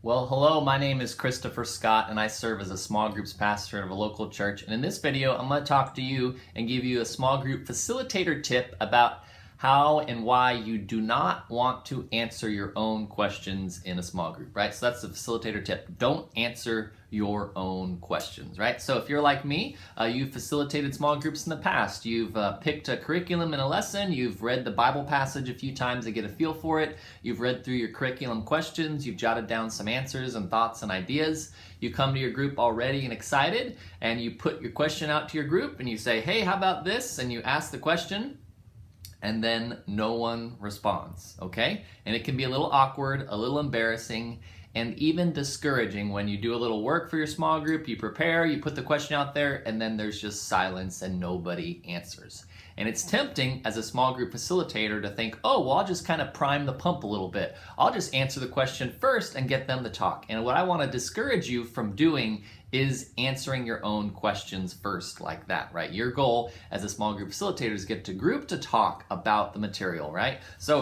Well, hello, my name is Christopher Scott and I serve as a small groups pastor of a local church. And in this video, I'm going to talk to you and give you a small group facilitator tip about how and why you do not want to answer your own questions in a small group, right? So that's the facilitator tip. Don't answer your own questions, right? So if you're like me, you've facilitated small groups in the past. You've picked a curriculum in a lesson. You've read the Bible passage a few times to get a feel for it. You've read through your curriculum questions. You've jotted down some answers and thoughts and ideas. You come to your group already and excited, and you put your question out to your group and you say, hey, how about this? And you ask the question, and then no one responds, okay? And it can be a little awkward, a little embarrassing, and even discouraging when you do a little work for your small group, you prepare, you put the question out there, and then there's just silence and nobody answers. And it's tempting as a small group facilitator to think, oh, well, I'll just kind of prime the pump a little bit. I'll just answer the question first and get them to talk. And what I want to discourage you from doing is answering your own questions first like that, right? Your goal as a small group facilitator is get the group to talk about the material, right? So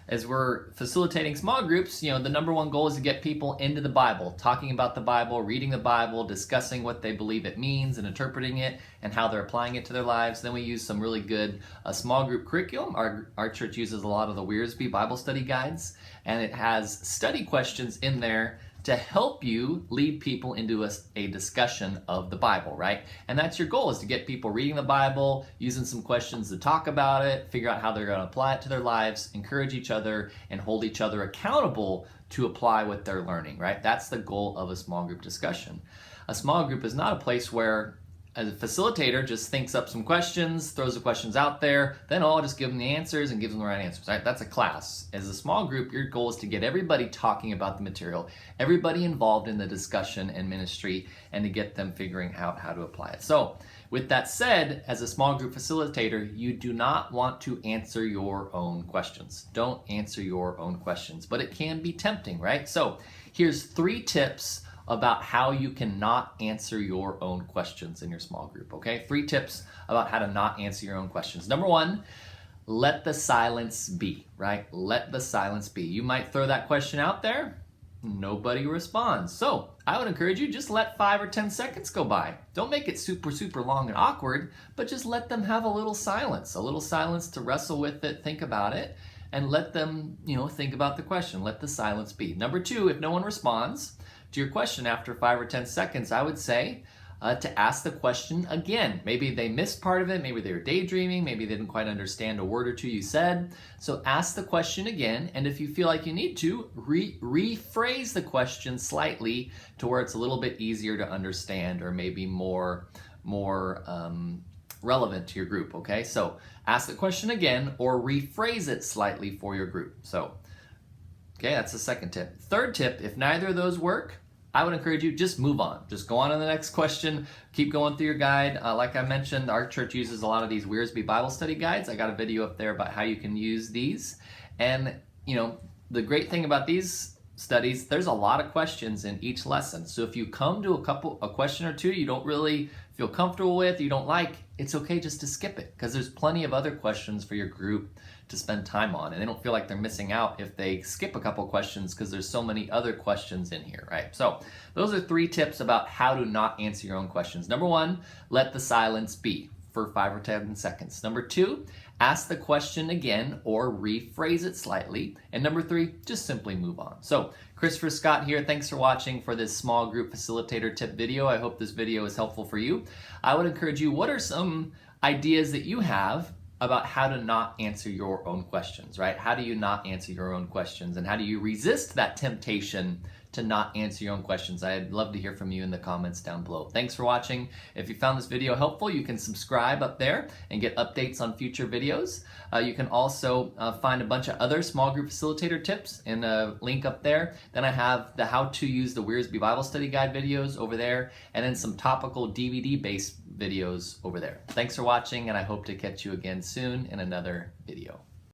as we're facilitating small groups, the number one goal is to get people into the Bible, talking about the Bible, reading the Bible, discussing what they believe it means and interpreting it and how they're applying it to their lives. Then we use some really good small group curriculum. Our church uses a lot of the Wearsby Bible study guides, and it has study questions in there to help you lead people into a discussion of the Bible, right? And that's your goal, is to get people reading the Bible, using some questions to talk about it, figure out how they're going to apply it to their lives, encourage each other, and hold each other accountable to apply what they're learning, right? That's the goal of a small group discussion. A small group is not a place where a facilitator just thinks up some questions, throws the questions out there, then I'll just give them the answers and give them the right answers, right? That's a class. As a small group, your goal is to get everybody talking about the material, everybody involved in the discussion and ministry, and to get them figuring out how to apply it. So with that said, as a small group facilitator, you do not want to answer your own questions. Don't answer your own questions, but it can be tempting, right? So here's 3 tips about how you can not answer your own questions in your small group, okay? 3 tips about how to not answer your own questions. Number 1, let the silence be, right? Let the silence be. You might throw that question out there, nobody responds. So I would encourage you, just let 5 or 10 seconds go by. Don't make it super long and awkward, but just let them have a little silence to wrestle with it, think about it, and let them, think about the question. Let the silence be. Number 2, if no one responds to your question after 5 or 10 seconds, I would say to ask the question again. Maybe they missed part of it, maybe they were daydreaming, maybe they didn't quite understand a word or two you said. So ask the question again, and if you feel like you need to, rephrase the question slightly to where it's a little bit easier to understand, or maybe more relevant to your group, okay? So ask the question again or rephrase it slightly for your group. So, okay, that's the second tip. Third tip, if neither of those work, I would encourage you, just move on. Just go on to the next question. Keep going through your guide. Like I mentioned, our church uses a lot of these Wearsby Bible study guides. I got a video up there about how you can use these. And, the great thing about these studies, there's a lot of questions in each lesson. So if you come to a question or two you don't really feel comfortable with, you don't like, it's okay just to skip it, because there's plenty of other questions for your group to spend time on, and they don't feel like they're missing out if they skip a couple questions, because there's so many other questions in here, right? So those are 3 tips about how to not answer your own questions. Number 1, let the silence be for 5 or 10 seconds. Number 2, ask the question again or rephrase it slightly. And number 3, just simply move on. So Christopher Scott here. Thanks for watching for this small group facilitator tip video. I hope this video is helpful for you. I would encourage you, what are some ideas that you have about how to not answer your own questions, right? How do you not answer your own questions, and how do you resist that temptation to not answer your own questions? I'd love to hear from you in the comments down below. Thanks for watching. If you found this video helpful, you can subscribe up there and get updates on future videos. You can also find a bunch of other small group facilitator tips in a link up there. Then I have the how to use the Wearsby Bible Study Guide videos over there, and then some topical DVD-based videos over there. Thanks for watching, and I hope to catch you again soon in another video.